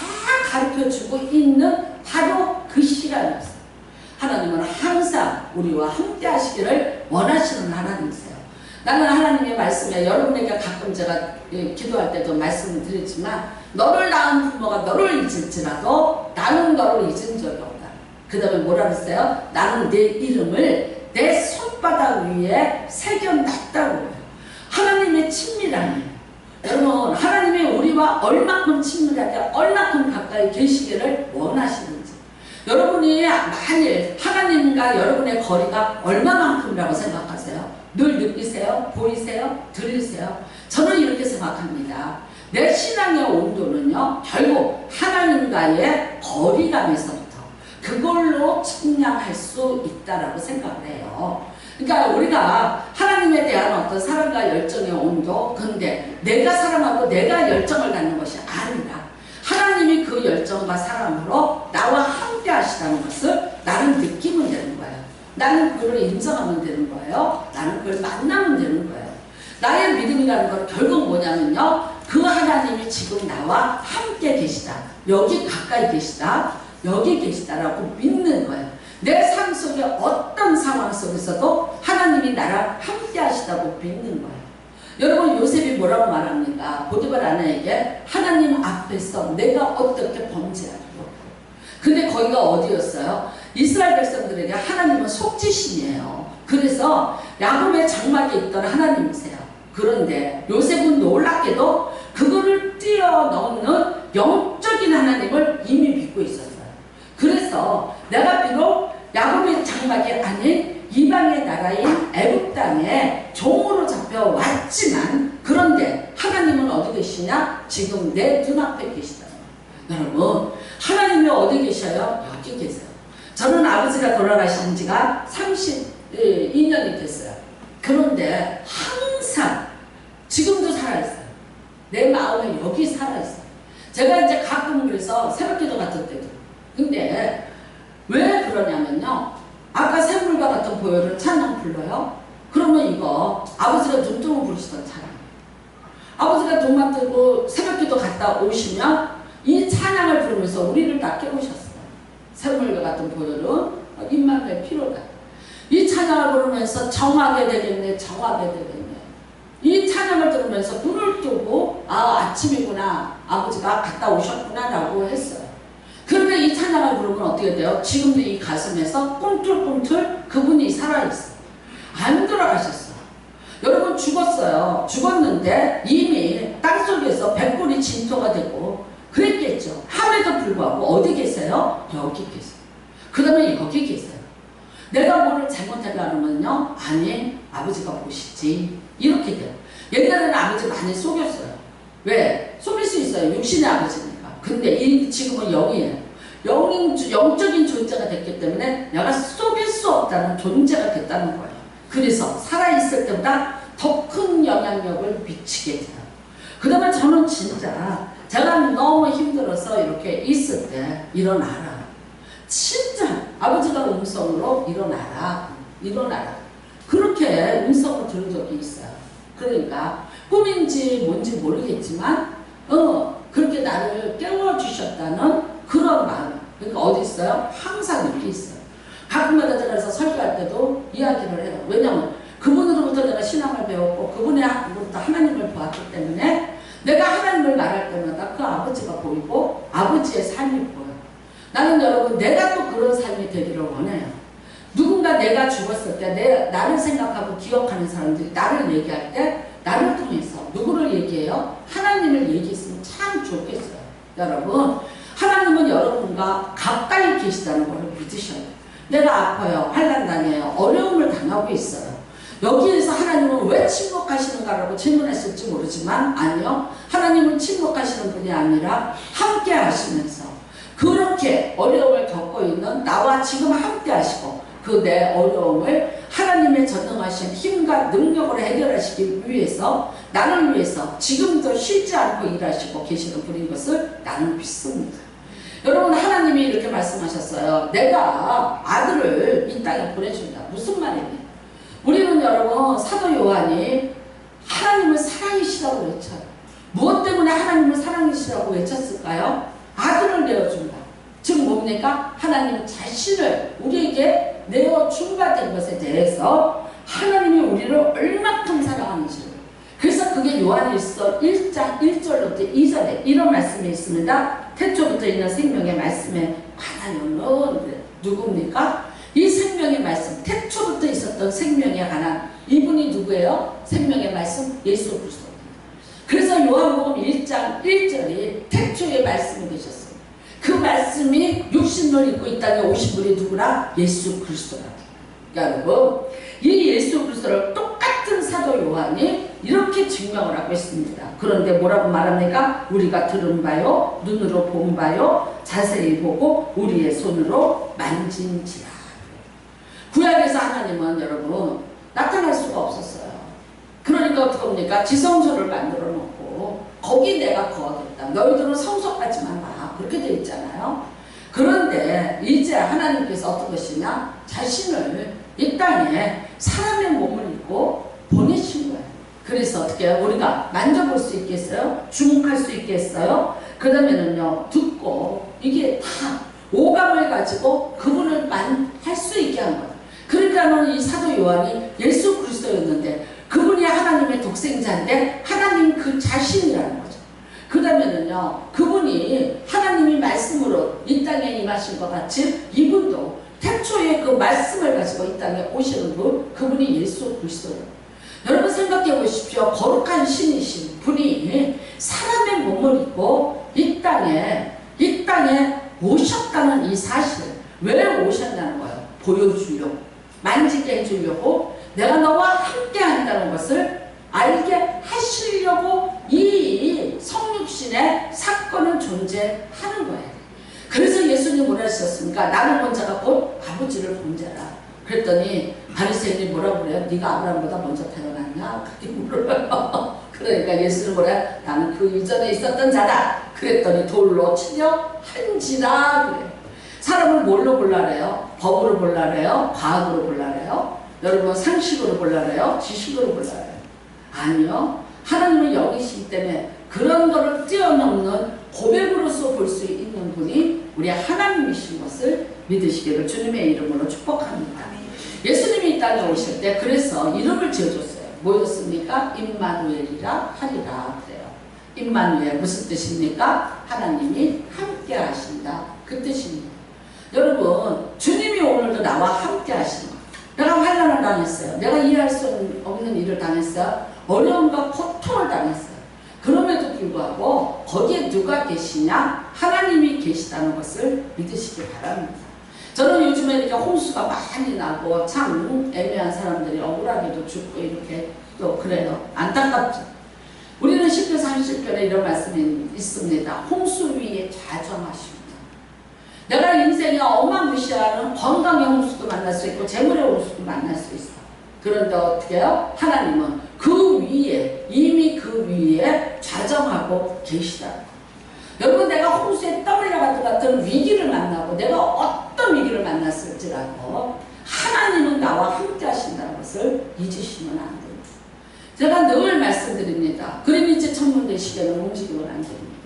가르쳐주고 있는 바로 그 시간이었어요. 하나님은 항상 우리와 함께 하시기를 원하시는 하나님이세요. 나는 하나님의 말씀에, 여러분에게 가끔 제가 기도할 때도 말씀을 드리지만, 너를 낳은 부모가 너를 잊을지라도 나는 너를 잊은 적이 없다. 그 다음에 뭐라 그랬어요? 나는 내 이름을 내 손바닥 위에 새겨놨다고 해요. 하나님의 친밀함이에요. 여러분, 하나님이 우리와 얼마큼 친밀하게, 얼마큼 가까이 계시기를 원하시는지. 여러분이 만일 하나님과 여러분의 거리가 얼마만큼이라고 생각하세요? 늘 느끼세요? 보이세요? 들리세요? 저는 이렇게 생각합니다. 내 신앙의 온도는요, 결국 하나님과의 거리감에서부터 그걸로 측량할 수 있다라고 생각을 해요. 그러니까 우리가 하나님에 대한 어떤 사랑과 열정의 온도, 근데 내가 사랑하고 내가 열정을 갖는 것이 아니라 하나님이 그 열정과 사랑으로 나와 함께 하시다는 것을 나는 느끼면 되는 거예요. 나는 그걸 인정하면 되는 거예요. 나는 그걸 만나면 되는 거예요. 나의 믿음이라는 건 결국 뭐냐면요, 그 하나님이 지금 나와 함께 계시다, 여기 가까이 계시다, 여기 계시다라고 믿는 거예요. 내 삶 속에 어떤 상황 속에서도 하나님이 나랑 함께 하시다고 믿는 거예요. 여러분, 요셉이 뭐라고 말합니까? 보디발 아내에게 하나님 앞에서 내가 어떻게 범죄하리요? 근데 거기가 어디였어요? 이스라엘 백성들에게 하나님은 속지신이에요. 그래서 야곱의 장막에 있던 하나님이세요. 그런데 요셉은 놀랍게도 그거를 뛰어넘는 영적인 하나님을 이미 믿고 있었어요. 그래서 내가 비록 야곱의 장막이 아닌 이방의 나라인 애굽 땅에 종으로 잡혀왔지만, 그런데 하나님은 어디 계시냐? 지금 내 눈앞에 계시다. 여러분, 하나님이 어디 계셔요? 여기 계세요. 저는 아버지가 돌아가신 지가 32년이 됐어요. 그런데 항상 지금도 살아있어요. 내 마음에 여기 살아있어요. 제가 이제 가끔 그래서 새벽기도 같은 때도, 근데 왜 그러냐면요, 아까 샘물과 같은 보혈을 찬양 불러요. 그러면 이거 아버지가 눈 뜨고 부르시던 찬양, 아버지가 돈만 들고 새벽기도 갔다 오시면 이 찬양을 부르면서 우리를 다 깨우셨어요. 샘물과 같은 보혈은 임마누엘 피로다. 이 찬양을 부르면서 정하게 되겠네, 정하게 되겠네. 이 찬양을 들으면서 눈을 뜨고 아침이구나, 아버지가 갔다 오셨구나 라고 했어요. 그런데 이 찬양을 부르면 어떻게 돼요? 지금도 이 가슴에서 꿈틀꿈틀 그분이 살아있어요. 안 돌아가셨어요. 여러분, 죽었어요. 죽었는데 이미 땅속에서 백골이 진토가 되고 그랬겠죠. 함에도 불구하고 어디 계세요? 여기 계세요. 그 다음에 여기 계세요. 내가 뭐를 잘못하려면요, 아니 아버지가 보시지, 이렇게 돼요. 옛날에는 아버지 많이 속였어요. 왜? 속일 수 있어요. 육신의 아버지니까. 근데 지금은 영이에요. 영적인 존재가 됐기 때문에 내가 속일 수 없다는 존재가 됐다는 거예요. 그래서 살아있을 때보다 더 큰 영향력을 미치게 돼요. 그 다음에 저는 진짜 제가 너무 힘들어서 이렇게 있을 때 일어나라, 진짜 아버지가 음성으로 일어나라, 일어나라, 그렇게 음성을 들은 적이 있어요. 그러니까 꿈인지 뭔지 모르겠지만 그렇게 나를 깨워주셨다는 그런 마음. 그러니까 어디 있어요? 항상 여기 있어요. 가끔마다 들어서 설교할 때도 이야기를 해요. 왜냐면 그분으로부터 내가 신앙을 배웠고 그분으로부터 하나님을 보았기 때문에 내가 하나님을 말할 때마다 그 아버지가 보이고 아버지의 삶이 보여요. 나는 여러분 내가 또 그런 삶이 되기를 원해요. 누군가 내가 죽었을 때 나를 생각하고 기억하는 사람들이 나를 얘기할 때 나를 통해서 누구를 얘기해요? 하나님을 얘기했으면 참 좋겠어요. 여러분 하나님은 여러분과 가까이 계시다는 걸 믿으셔야 돼요. 내가 아파요. 환난당해요. 어려움을 당하고 있어요. 여기에서 하나님은 왜 침묵하시는가라고 질문했을지 모르지만 아니요. 하나님은 침묵하시는 분이 아니라 함께 하시면서 그렇게 어려움을 겪고 있는 나와 지금 함께 하시고 그 내 어려움을 하나님의 전능하신 힘과 능력으로 해결하시기 위해서 나를 위해서 지금도 쉬지 않고 일하시고 계시는 분인 것을 나는 믿습니다. 여러분 하나님이 이렇게 말씀하셨어요. 내가 아들을 이 땅에 보내준다. 무슨 말이냐? 우리는 여러분 사도 요한이 하나님을 사랑이시라고 외쳐요. 무엇 때문에 하나님을 사랑이시라고 외쳤을까요? 아들을 내어준다. 즉 뭡니까? 하나님 자신을 우리에게 내어준 바 된 것에 대해서 하나님이 우리를 얼마큼 사랑하는지. 그래서 그게 요한일서 1장 1절부터 2절에 이런 말씀이 있습니다. 태초부터 있는 생명의 말씀에 관한 누굽니까? 이 생명의 말씀, 태초부터 있었던 생명에 관한 이분이 누구예요? 생명의 말씀 예수 그리스도입니다. 그래서 요한복음 1장 1절이 태초의 말씀이 되셨어요. 그 말씀이 육신을 입고 이 땅에 오신 분이 누구라? 예수 그리스도라. 여러분 이 예수 그리스도를 똑같은 사도 요한이 이렇게 증명을 하고 있습니다. 그런데 뭐라고 말합니까? 우리가 들은 바요, 눈으로 본 바요, 자세히 보고 우리의 손으로 만진지라. 구약에서 하나님은 여러분 나타날 수가 없었어요. 그러니까 어떻게 합니까? 지성소를 만들어 놓고 거기 내가 거하겠다. 너희들은 성소까지만 봐. 그렇게 되어 있잖아요. 그런데 이제 하나님께서 어떤 것이냐? 자신을 이 땅에 사람의 몸을 입고 보내신 거예요. 그래서 어떻게 해요? 우리가 만져볼 수 있겠어요? 주목할 수 있겠어요? 그 다음에는요, 듣고 이게 다 오감을 가지고 그분을 할 수 있게 한 거예요. 그러니까는 이 사도 요한이 예수 그리스도였는데 그분이 하나님의 독생자인데 하나님 그 자신이라는 거죠. 그 다음에는요, 그분이 하나님이 말씀으로 이 땅에 임하신 것 같이 이분도 태초에 그 말씀을 가지고 이 땅에 오시는 분, 그분이 예수 그리스도예요. 여러분 생각해 보십시오. 거룩한 신이신 분이 사람의 몸을 입고 이 땅에 오셨다는 이 사실. 왜 오셨다는 거예요? 보여주려고, 만지게 해주려고, 내가 너와 함께 한다는 것을 알게 하시려고 이 성육신의 사건은 존재하는 거예요. 그래서 예수님이 뭐라 하셨습니까? 나는 본자가 곧 아버지를 본자라. 그랬더니 바리새인이 뭐라고 그래요? 네가 아브라함보다 먼저 태어났냐? 그렇게 물어요. 그러니까 예수는 뭐래요? 나는 그 이전에 있었던 자다. 그랬더니 돌로 치려 한지라 그래요. 사람을 뭘로 볼라래요? 법으로 볼라래요? 과학으로 볼라래요? 여러분 상식으로 볼라래요? 지식으로 볼라래요? 아니요. 하나님을 여기시기 때문에 그런 거를 뛰어넘는 고백으로서 볼 수 있는 분이 우리 하나님이신 것을 믿으시기를 주님의 이름으로 축복합니다. 예수님이 이 땅에 오실 때 그래서 이름을 지어줬어요. 뭐였습니까? 임마누엘이라 하리라 그래요. 임마누엘 무슨 뜻입니까? 하나님이 함께 하신다. 그 뜻입니다. 여러분 주님이 오늘도 나와 함께 하시는 거예요. 내가 환난을 당했어요. 내가 이해할 수 없는 일을 당했어요. 어려움과 고통을 당했어요. 그럼에도 불구하고 거기에 누가 계시냐? 하나님이 계시다는 것을 믿으시기 바랍니다. 저는 요즘에 이렇게 홍수가 많이 나고 참 애매한 사람들이 억울하게도 죽고 이렇게 또 그래요. 안타깝죠. 우리는 10편 30편에 이런 말씀이 있습니다. 홍수 위에 자정하십니다. 내가 인생에 어마무시하는 건강의 홍수도 만날 수 있고 재물의 홍수도 만날 수 있어. 그런데 어떻게 해요? 하나님은 그 위에 이미 그 위에 자정하고 계시다. 여러분 내가 홍수에 떠밀려갔던 같은 위기를 만나고 내가 어떤 위기를 만났을지라도 하나님은 나와 함께 하신다는 것을 잊으시면 안 됩니다. 제가 늘 말씀드립니다. 그림이체 천문대 시계는 움직이면 안 됩니다.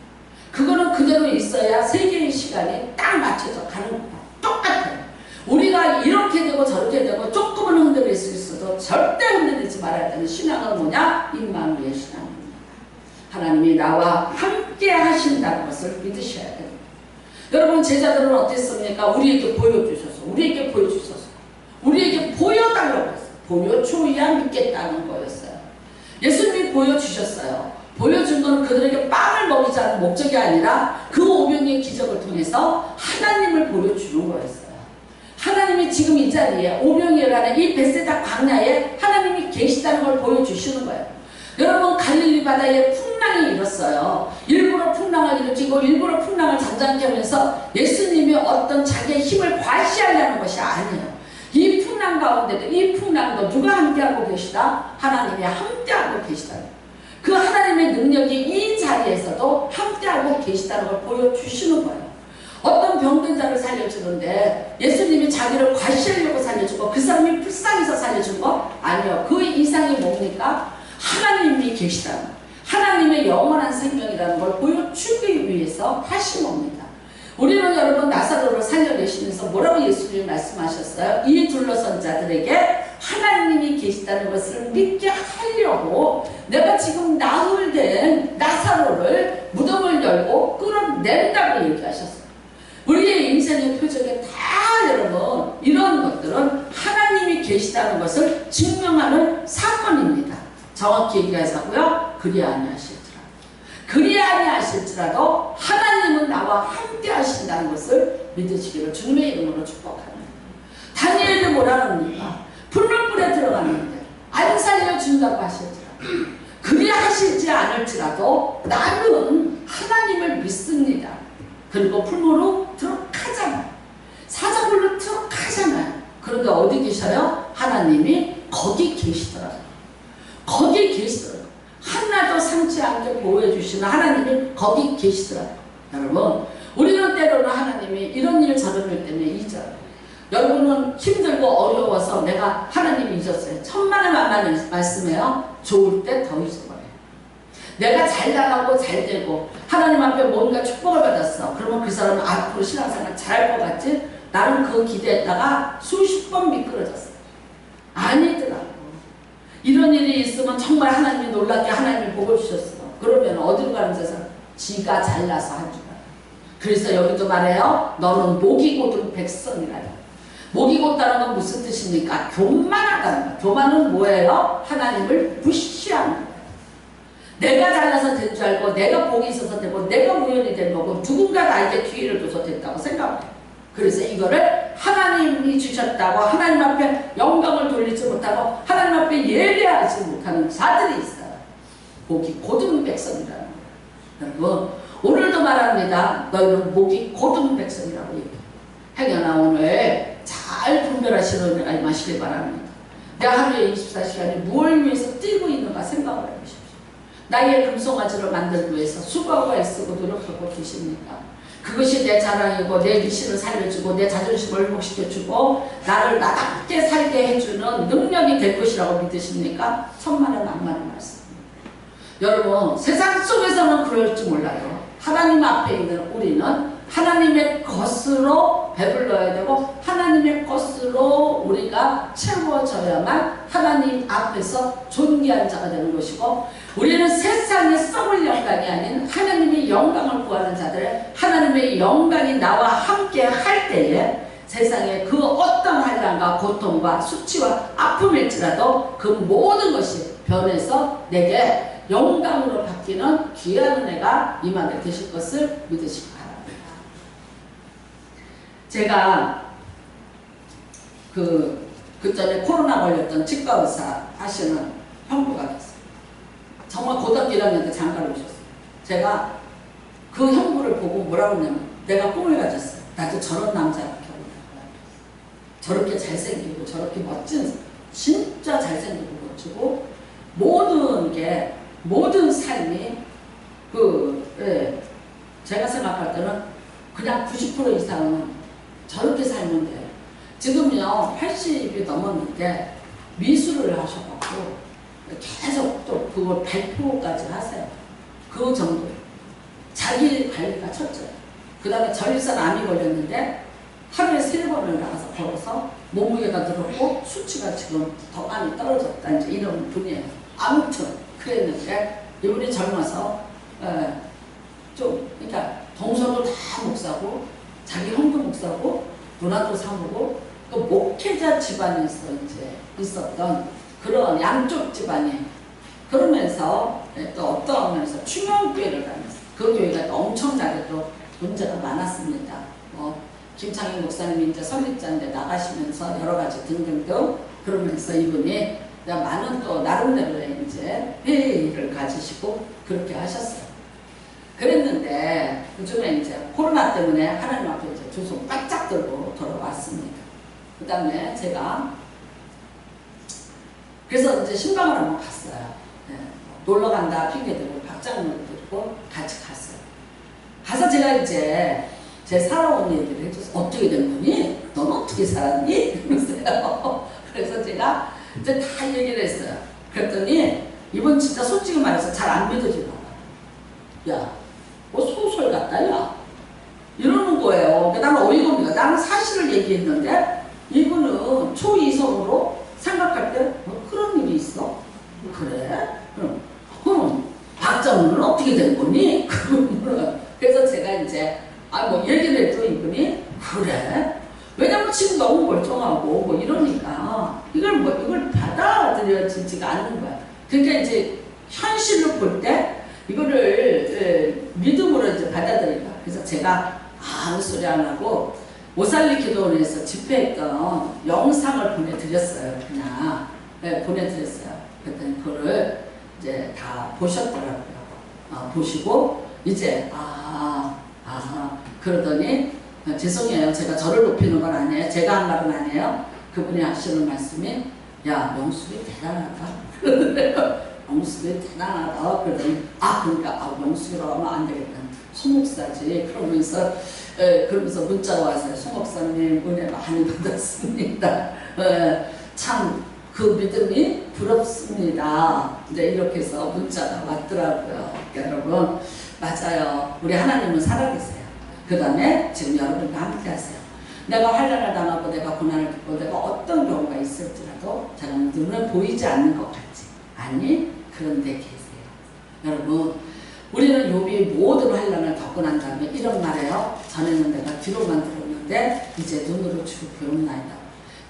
그거는 그대로 있어야 세계의 시간이 딱 맞춰서 가는 거야. 똑같아요. 우리가 이렇게 되고 저렇게 되고 조금은 흔들릴 수 있어도 절대 흔들리지 말아야 되는 신앙은 뭐냐? 임마누엘 신앙입니다. 하나님이 나와 함께 하신다는 것을 믿으셔야 됩니다. 여러분, 제자들은 어땠습니까? 우리에게 보여주셔서, 우리에게 보여달라고 했어요. 보여줘야 믿겠다는 거였어요. 예수님이 보여주셨어요. 보여준 건 그들에게 빵을 먹이자는 목적이 아니라 그 오병이의 기적을 통해서 하나님을 보여주는 거였어요. 하나님이 지금 이 자리에 오병이라는 이 벳세다 광야에 하나님이 계시다는 걸 보여주시는 거예요. 여러분, 갈릴리 바다에 풍랑이 일었어요. 일부러 풍랑을 일으키고 일부러 풍랑을 잠잠케 하면서 예수님이 어떤 자기의 힘을 과시하려는 것이 아니에요. 이 풍랑 가운데도, 이 풍랑도 누가 함께하고 계시다? 하나님이 함께하고 계시다. 그 하나님의 능력이 이 자리에서도 함께하고 계시다는 걸 보여주시는 거예요. 어떤 병든 자를 살려주는데 예수님이 자기를 과시하려고 살려주고 그 사람이 불쌍해서 살려준 거? 아니요. 그 이상이 뭡니까? 하나님이 계시다는 거. 하나님의 영원한 생명이라는 걸 보여주기 위해서 하신 겁니다. 우리는 여러분 나사로를 살려내시면서 뭐라고 예수님이 말씀하셨어요? 이 둘러선 자들에게 하나님이 계시다는 것을 믿게 하려고 내가 지금 나흘된 나사로를 무덤을 열고 끌어낸다고 얘기하셨어요. 우리의 인생의 표적에 다 여러분 이런 것들은 하나님이 계시다는 것을 증명하는 사건입니다. 정확히 얘기하자고요. 그리 아니하실지라도 하나님은 나와 함께 하신다는 것을 믿으시기를 주님의 이름으로 축복합니다. 다니엘이 뭐라 합니까? 불물불에 들어갔는데 안 살려준다고 하실지라도 그리 하실지 않을지라도 나는 하나님을 믿습니다. 그리고 풀무로 들어가잖아요. 사자굴로 들어가잖아요. 그런데 어디 계셔요? 하나님이 거기 계시더라고요. 거기 계시더라고요. 하나도 상치 않게 보호해 주시는 하나님이 거기 계시더라고요. 여러분, 우리는 때로는 하나님이 이런 일 저런 일 때문에 잊어요. 여러분은 힘들고 어려워서 내가 하나님 잊었어요. 천만의 말씀해요. 좋을 때 더 잊어버려요. 내가 잘 나가고 잘 되고 하나님 앞에 뭔가 축복을 받았어. 그러면 그 사람은 앞으로 신앙생활 잘할 것 같지? 나는 그 기대했다가 수십 번 미끄러졌어요. 아니더라고. 이런 일이 있으면 정말 하나님이 놀랍게 하나님이 복을 주셨어. 그러면 어디로 가는 데서 지가 잘나서 한 줄 알아. 그래서 여기도 말해요. 너는 목이 곧은 백성이라요. 목이 곧다는 건 무슨 뜻입니까? 교만하다는 거예요. 교만은 뭐예요? 하나님을 무시하는 거예요. 내가 잘나서 된 줄 알고 내가 복이 있어서 되고 내가 우연히 된 거고 누군가 나에게 기회를 줘서 됐다고 생각해요. 그래서 이거를 하나님이 주셨다고 하나님 앞에 영광을 돌리지 못하고 하나님 앞에 예배하지 못하는 자들이 있어요. 목이 곧은 백성이라는 거예요. 여러분, 오늘도 말합니다. 너희는 목이 곧은 백성이라고 얘기해요. 행여나 오늘 잘 분별하시는 은혜가 임하시길 바랍니다. 내가 하루에 24시간이 무엇을 위해서 뛰고 있는가 생각을 해보십시오. 나의 금송아지를 만들기 위해서 수고하고 애쓰고 노력하고 계십니까? 그것이 내 자랑이고 내 미신을 살려주고 내 자존심을 회복시켜주고 나를 나답게 살게 해주는 능력이 될 것이라고 믿으십니까? 천만의 만만의 말씀입니다. 여러분, 세상 속에서는 그럴지 몰라요. 하나님 앞에 있는 우리는 하나님의 것으로 배불러야 되고 하나님의 것으로 우리가 채워져야만 하나님 앞에서 존귀한 자가 되는 것이고, 우리는 세상에 썩을 영광이 아닌 하나님의 영광을 구하는 자들의 하나님의 영광이 나와 함께 할 때에 세상에 그 어떤 환난과 고통과 수치와 아픔일지라도 그 모든 것이 변해서 내게 영광으로 바뀌는 귀한 은혜가 임하게 되실 것을 믿으시기 바랍니다. 제가 그 전에 코로나 걸렸던 치과 의사 하시는 형부가 계세요. 정말 고등학교 1학년 때 장가를 오셨어요. 제가 그 형부를 보고 뭐라고 했냐면, 내가 꿈을 가졌어요. 나도 저런 남자랑 결혼할 거야. 저렇게 잘생기고 저렇게 멋진, 진짜 잘생기고 멋지고 모든 삶이 제가 생각할 때는 그냥 90% 이상은 저렇게 살면 돼요. 지금요 80이 넘었는데 미술을 하셔갖고 계속 또 그걸 발표까지 하세요. 그 정도. 자기 관리가 철저해. 그 다음에 전립선 암이 걸렸는데 하루에 3번을 나가서 걸어서 몸무게가 늘었고 수치가 지금 더 많이 떨어졌다. 이제 이런 분이에요. 아무튼 그랬는데 이분이 젊어서 좀 그러니까 동서도 다 목사고 자기 형도 목사고 누나도 사모고 또 목회자 집안에서 이제 있었던 그런 양쪽 집안이 그러면서 또 어떤 면에서 충영교회를 다녔어요. 그 교회가 또 엄청나게 또 문제가 많았습니다. 김창희 목사님이 이제 설립자인데 나가시면서 여러 가지 등등등 그러면서 이분이 많은 또 나름대로의 이제 회의를 가지시고 그렇게 하셨어요. 그랬는데 요즘에 이제 코로나 때문에 하나님 앞에 이제 두 손 바짝 들고 돌아왔습니다. 그 다음에 제가 그래서 이제 신방을 한번 갔어요. 놀러 간다 핑계 대고 박장로를 데리고 같이 갔어요. 가서 제가 이제 제 살아온 얘기를 해줘서 어떻게 된 거니? 넌 어떻게 살았니? 그러세요. 그래서 제가 이제 다 얘기를 했어요. 그랬더니 이분 진짜 솔직히 말해서 잘 안 믿어지나 봐. 야, 뭐 소설 같다 야. 이러는 거예요. 나는 어이가 없는 거야. 나는 사실을 얘기했는데 이분은 초이성으로 생각할 때 그런 일이 있어? 그래? 그럼 박정훈은 어떻게 된 거니? 그래서 제가 이제 뭐 얘기를 해도 이분이 그래? 왜냐면 지금 너무 멀쩡하고 뭐 이러니까 이걸 받아들여지지가 않는 거야. 그러니까 이제 현실로 볼 때 이거를 믿음으로 이제 받아들이는 거야. 그래서 제가 아무 소리 안 하고 오살리 기도원에서 집회했던 영상을 보내드렸어요. 그냥 보내드렸어요. 그랬더니 그거를 이제 다 보셨더라고요. 보시고 이제 그러더니 죄송해요. 제가 저를 높이는 건 아니에요. 제가 한 말은 아니에요. 그분이 하시는 말씀이 야 명숙이 대단하다. 명숙이 대단하다. 그러더니 그러니까 명숙이라고 하면 안 되겠다. 송목사지. 그러면서 문자가 왔어요. 송목사님 은혜 많이 받았습니다. 참 그 믿음이 부럽습니다. 이제 이렇게 해서 문자가 왔더라고요. 여러분 맞아요. 우리 하나님은 살아계세요. 그 다음에 지금 여러분과 함께 하세요. 내가 환난을 당하고 내가 고난을 겪고 내가 어떤 경우가 있을지라도 저는 눈에 보이지 않는 것 같지. 아니 그런데 계세요. 여러분 우리는 욥이 모든 환난을 겪고 난 다음에 이런 말이에요. 전에는 내가 귀로만 들었는데 이제 눈으로 주로 배운나이다.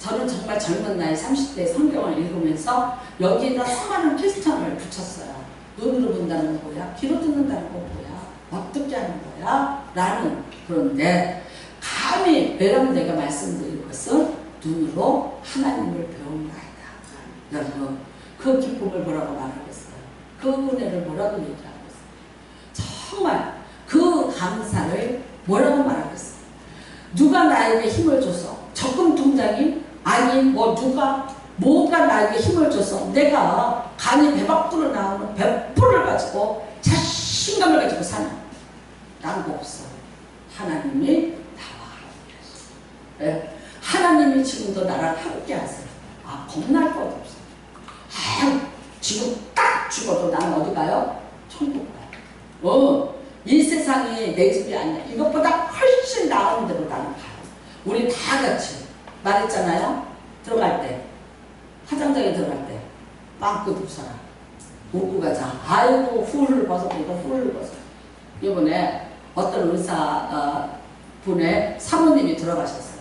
저는 정말 젊은 나이 30대 성경을 읽으면서 여기에다 수많은 퀘스천을 붙였어요. 눈으로 본다는 건 뭐야? 귀로 듣는다는 건 뭐야? 어떻게 하는 거야? 라는. 그런데 감히 매번 내가 말씀드릴 것은 눈으로 하나님을 배운나이다. 여러분 그 기쁨을 뭐라고 말하겠어요? 그 은혜를 뭐라고 얘기하겠어요? 정말 그 감사를 뭐라고 말하겠어요? 누가 나에게 힘을 줘서 적금 통장이 아니 뭐가 나에게 힘을 줘서 내가 간이 배 밖으로 나오는 100%를 가지고 자신감을 가지고 사는 난 없어. 하나님이 나와 함께 하세요. 하나님이 지금도 나랑 함께 하세요. 겁날 것 없어. 지금 딱 죽어도 나는 어디 가요? 천국 가요. 이 세상이 내 집이 아니야. 이것보다 훨씬 나은 데로 나는 가요. 우리 다 같이 말했잖아요. 들어갈 때 화장장에 들어갈 때 빵꾸 두 사람 웃고 가자. 아이고 훌을 벗어. 이번에 어떤 의사 분의 사모님이 들어가셨어요.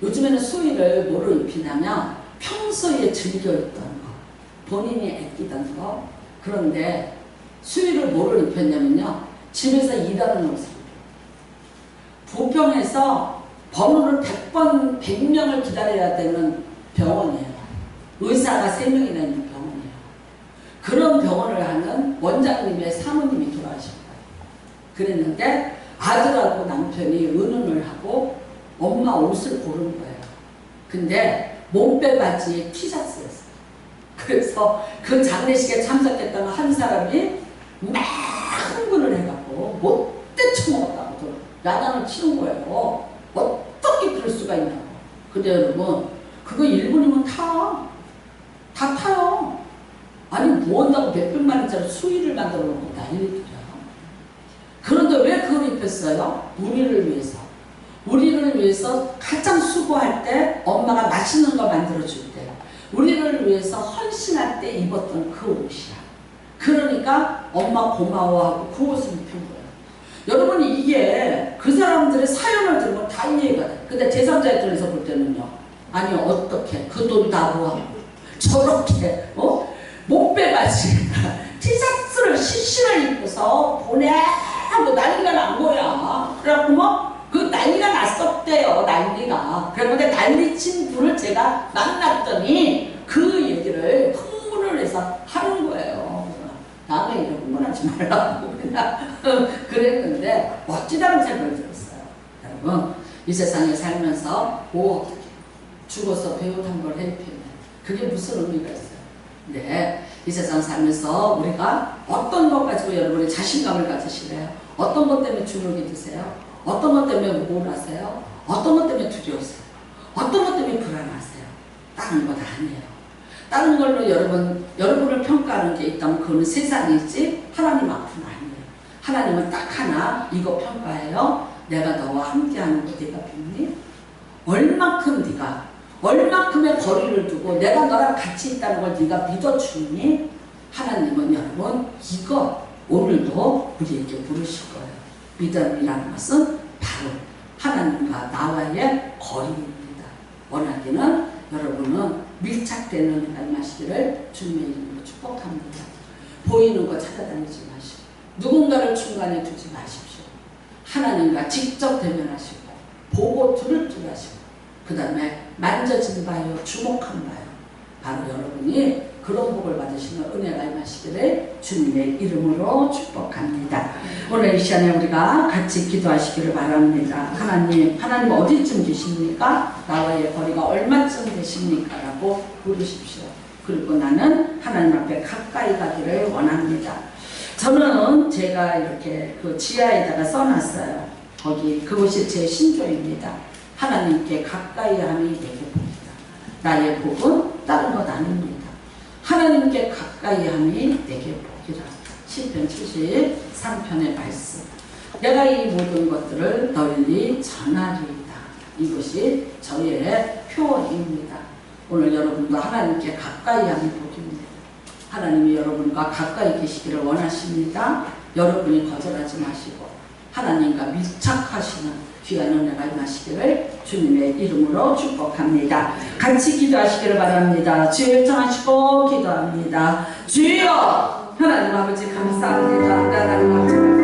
요즘에는 수의를 뭐로 입히냐면 평소에 즐겨 입던 거 본인이 아끼던 거. 그런데 수의를 뭐로 입혔냐면요 집에서 일하는 옷을 부평에서 번호를 100명을 기다려야 되는 병원이에요. 의사가 3명이나 있는 병원이에요. 그런 병원을 하는 원장님의 사모님이 돌아가신 거예요. 그랬는데 아들하고 남편이 의논을 하고 엄마 옷을 고른 거예요. 근데 몸빼 바지에 티셔츠였어요. 그래서 그 장례식에 참석했던 한 사람이 막 흥분을 해갖고 못돼 처먹었다고 야단을 치는 거예요. 어떻게 그럴 수가 있냐고. 근데 여러분 그거 1분이면 다 타요. 아니 뭐 한다고 몇백만 원짜리 수의를 만들어 놓고 난리들이야. 했어요? 우리를 위해서. 우리를 위해서 가장 수고할 때 엄마가 맛있는 거 만들어줄 때, 우리를 위해서 헌신할 때 입었던 그 옷이야. 그러니까 엄마 고마워하고 그 옷을 입힌 거예요. 여러분이 이게 그 사람들의 사연을 들으면 다 이해가 돼. 근데 제3자 입장에서 볼 때는요. 아니 어떻게 그 돈 다 모아 저렇게 못 빼가지고 티셔츠를 시신을 입고서 보내고 난리가 난 거야. 그래갖고 그 난리가 났었대요. 난리가. 그런데 난리친 분을 제가 만났더니 그 얘기를 흥분을 해서 하는 거예요. 다음에 이런 흥분하지 말라고 그냥 그랬는데 멋지다는 생각을 들었어요. 여러분 이 세상에 살면서 어떻게 죽어서 배우탄 걸 해피면 그게 무슨 의미가 있어요? 네, 이 세상 살면서 우리가 어떤 것 가지고 여러분이 자신감을 가지시래요? 어떤 것 때문에 주눅이 드세요? 어떤 것 때문에 우울하세요? 어떤 것 때문에 두려우세요? 어떤 것 때문에 불안하세요? 다른 건 아니에요. 다른 걸로 여러분을 평가하는 게 있다면 그거는 세상이지 하나님 앞은 아니에요. 하나님은 딱 하나 이거 평가해요. 내가 너와 함께하는 거 네가 믿니? 얼만큼의 거리를 두고 내가 너랑 같이 있다는 걸 네가 믿어주니? 하나님은 여러분 이거 오늘도 우리에게 물으실 거예요. 믿음이라는 것은 바로 하나님과 나와의 거리입니다. 원하기는 여러분은 밀착되는 은혜가 임하시기를 주님의 이름으로 축복합니다. 보이는 거 찾아다니지 마시고 누군가를 중간에 두지 마십시오. 하나님과 직접 대면하시고 보고 들을 줄 아시고 그 다음에 만져진 바요 주목한 바요 바로 여러분이 그런 복을 받으시는 은혜가 임하시기를 주님의 이름으로 축복합니다. 오늘 이 시간에 우리가 같이 기도하시기를 바랍니다. 하나님 어디쯤 계십니까? 나와의 거리가 얼마쯤 되십니까? 라고 물으십시오. 그리고 나는 하나님 앞에 가까이 가기를 원합니다. 저는 제가 이렇게 그 지하에다가 써놨어요. 그것이 제 신조입니다. 하나님께 가까이 함이 내게 복이다. 나의 복은 다른 것 아닙니다. 하나님께 가까이 함이 내게 복이라. 시편 73편의 말씀. 내가 이 모든 것들을 널리 전하리이다. 이것이 저의 표현입니다. 오늘 여러분도 하나님께 가까이 함이 복입니다. 하나님이 여러분과 가까이 계시기를 원하십니다. 여러분이 거절하지 마시고 하나님과 밀착하시는 귀한 은혜가 임하시기를 주님의 이름으로 축복합니다. 같이 기도하시기를 바랍니다. 주여 요청하시고 기도합니다. 주여 하나님 아버지 감사합니다. 하나님 아버지